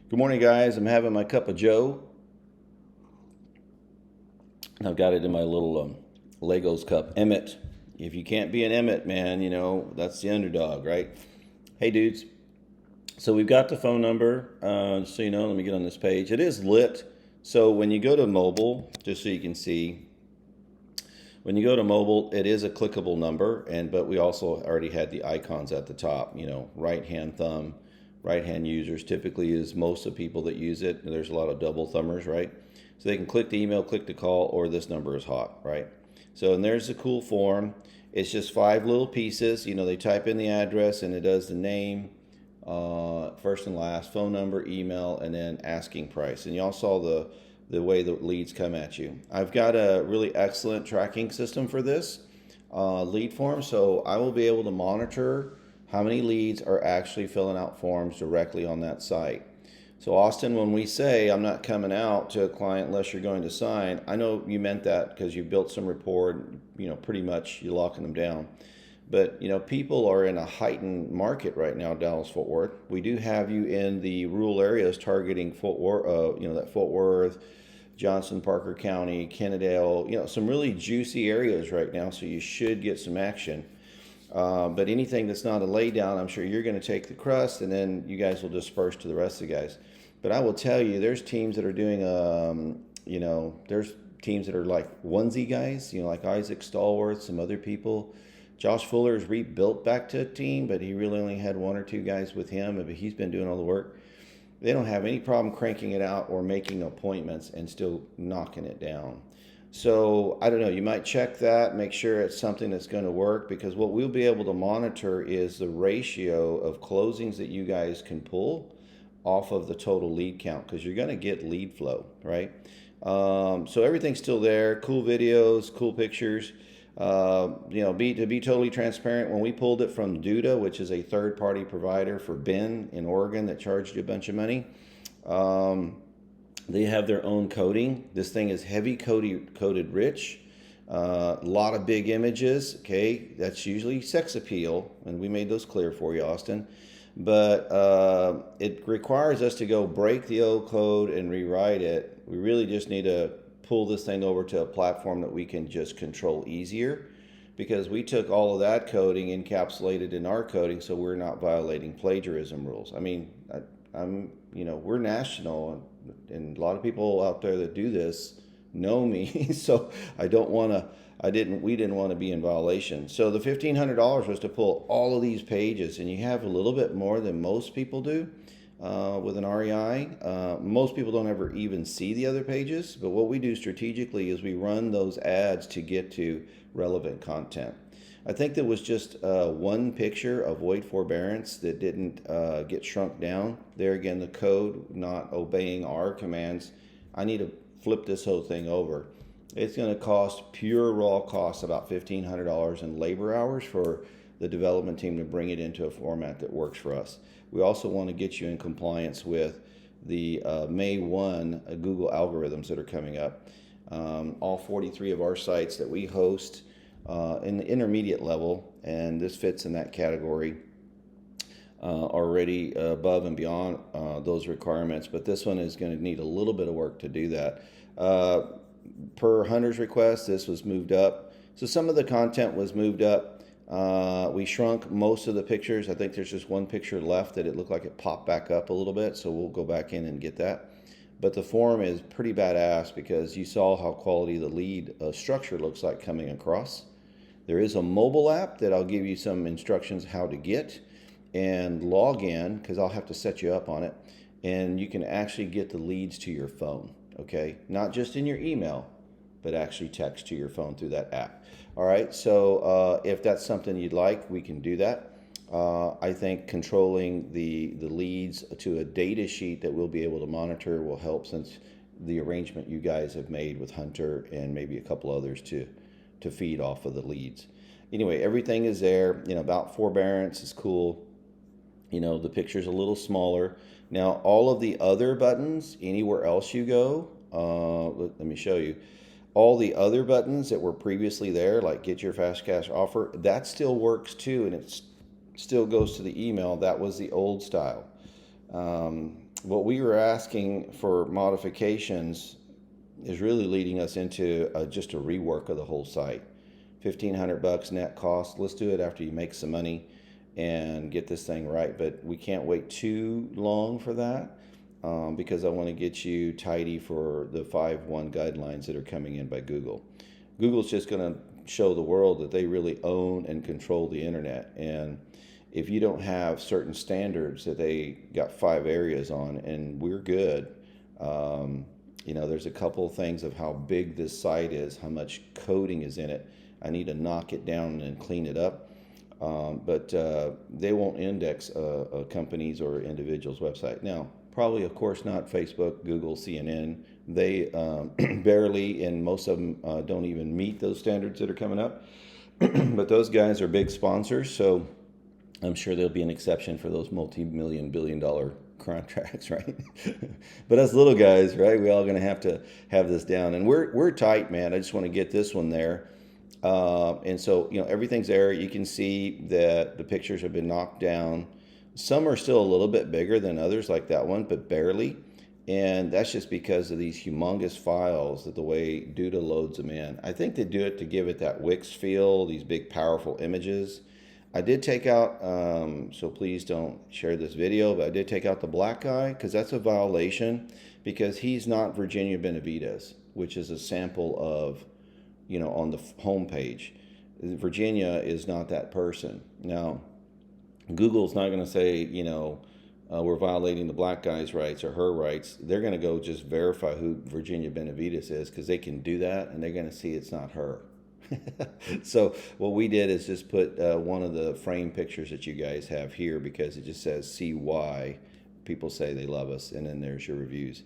Good morning, guys. I'm having my cup of Joe. I've got it in my little Legos cup. Emmett. If you can't be an Emmett, man, that's the underdog, right? Hey, dudes. So we've got the phone number. Just so you know, let me get on this page. It is lit. So when you go to mobile, just so you can see, when you go to mobile, it is a clickable number, but we also already had the icons at the top. Right hand thumb, right hand users typically is most of the people that use it. There's a lot of double thumbers, right? So they can click the email, click the call, or this number is hot, right? So and there's the cool form. It's just five little pieces. They type in the address and it does the name, first and last, phone number, email, and then asking price. And y'all saw the way the leads come at you. I've got a really excellent tracking system for this lead form, so I will be able to monitor how many leads are actually filling out forms directly on that site. So Austin, when we say I'm not coming out to a client unless you're going to sign, I know you meant that because you built some rapport, pretty much you're locking them down. But people are in a heightened market right now, Dallas Fort Worth. We do have you in the rural areas targeting Fort Worth, that Fort Worth, Johnson, Parker County, Kennedale, some really juicy areas right now. So you should get some action. But anything that's not a lay down, I'm sure you're going to take the crust, and then you guys will disperse to the rest of the guys. But I will tell you, there's teams that are doing, there's teams that are like onesie guys, like Isaac Stallworth, some other people. Josh Fuller has rebuilt back to a team, but he really only had one or two guys with him, but he's been doing all the work. They don't have any problem cranking it out or making appointments and still knocking it down. So I don't know, you might check that, make sure it's something that's going to work, because what we'll be able to monitor is the ratio of closings that you guys can pull off of the total lead count, because you're going to get lead flow, right? So everything's still there, cool videos, cool pictures. To be totally transparent, when we pulled it from Duda, which is a third-party provider for Ben in Oregon that charged you a bunch of money, they have their own coding. This thing is heavy coded rich. A lot of big images. Okay, that's usually sex appeal, and we made those clear for you, Austin. But it requires us to go break the old code and rewrite it. We really just need to pull this thing over to a platform that we can just control easier, because we took all of that coding, encapsulated in our coding, so we're not violating plagiarism rules. I mean, we're national, and a lot of people out there that do this know me, so we didn't want to be in violation. So the $1,500 was to pull all of these pages, and you have a little bit more than most people do with an REI. Most people don't ever even see the other pages, but what we do strategically is we run those ads to get to relevant content. I think there was just one picture of void forbearance that didn't get shrunk down. There again, the code not obeying our commands. I need to flip this whole thing over. It's going to cost pure raw costs about $1,500 in labor hours for the development team to bring it into a format that works for us. We also want to get you in compliance with the May 1 Google algorithms that are coming up. All 43 of our sites that we host in the intermediate level, and this fits in that category, already above and beyond those requirements, but this one is going to need a little bit of work to do that. Per Hunter's request, this was moved up. So some of the content was moved up. We shrunk most of the pictures. I think there's just one picture left that it looked like it popped back up a little bit, so we'll go back in and get that. But the form is pretty badass, because you saw how quality the lead structure looks like coming across. There is a mobile app that I'll give you some instructions how to get and log in, because I'll have to set you up on it, and you can actually get the leads to your phone, okay? Not just in your email, but actually text to your phone through that app. All right, so if that's something you'd like, we can do that. I think controlling the leads to a data sheet that we'll be able to monitor will help, since the arrangement you guys have made with Hunter and maybe a couple others to feed off of the leads. Anyway, everything is there. About forbearance is cool. The picture's a little smaller. Now, all of the other buttons, anywhere else you go, let me show you. All the other buttons that were previously there, like get your fast cash offer, that still works too, and it still goes to the email. That was the old style. what we were asking for modifications is really leading us into just a rework of the whole site. $1,500 net cost. Let's do it after you make some money and get this thing right. But we can't wait too long for that, because I want to get you tidy for the 5.1 guidelines that are coming in by Google. Google's just going to show the world that they really own and control the internet. And if you don't have certain standards that they got 5 areas on, and we're good. There's a couple of things of how big this site is, how much coding is in it. I need to knock it down and clean it up. But they won't index a company's or individual's website. Now, probably, of course, not Facebook, Google, CNN. They barely, and most of them don't even meet those standards that are coming up. But those guys are big sponsors, so I'm sure there'll be an exception for those multi-million, billion-dollar contracts, right? But us little guys, right? We all going to have this down, and we're tight, man. I just want to get this one there. And so, everything's there. You can see that the pictures have been knocked down. Some are still a little bit bigger than others, like that one, but barely. And that's just because of these humongous files, that the way Duda loads them in. I think they do it to give it that Wix feel, these big, powerful images. I did take out, so please don't share this video, but I did take out the black guy, because that's a violation, because he's not Virginia Benavides, which is a sample of, on the home page. Virginia is not that person. Now, Google's not going to say, we're violating the black guy's rights or her rights. They're going to go just verify who Virginia Benavides is, because they can do that, and they're going to see it's not her. So what we did is just put one of the frame pictures that you guys have here, because it just says CY. People say they love us, and then there's your reviews.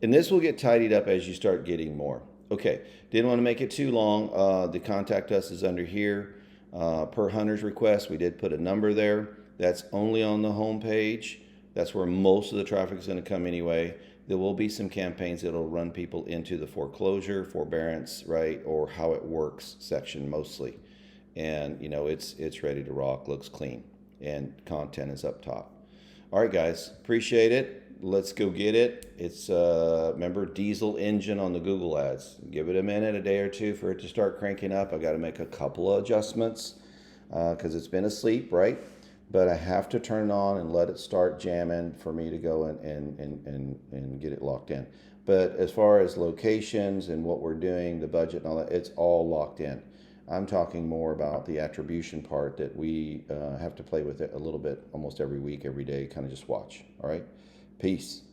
And this will get tidied up as you start getting more. Okay, didn't want to make it too long. The contact us is under here. Per Hunter's request, we did put a number there. That's only on the home page. That's where most of the traffic is going to come anyway. There will be some campaigns that will run people into the foreclosure, forbearance, right, or how it works section mostly. And, it's ready to rock, looks clean, and content is up top. All right, guys, appreciate it. Let's go get it. It's, remember, diesel engine on the Google ads. Give it a minute, a day or two for it to start cranking up. I got to make a couple of adjustments because it's been asleep, right? But I have to turn it on and let it start jamming for me to go and get it locked in. But as far as locations and what we're doing, the budget and all that, it's all locked in. I'm talking more about the attribution part that we have to play with it a little bit almost every week, every day, kind of just watch. All right? Peace.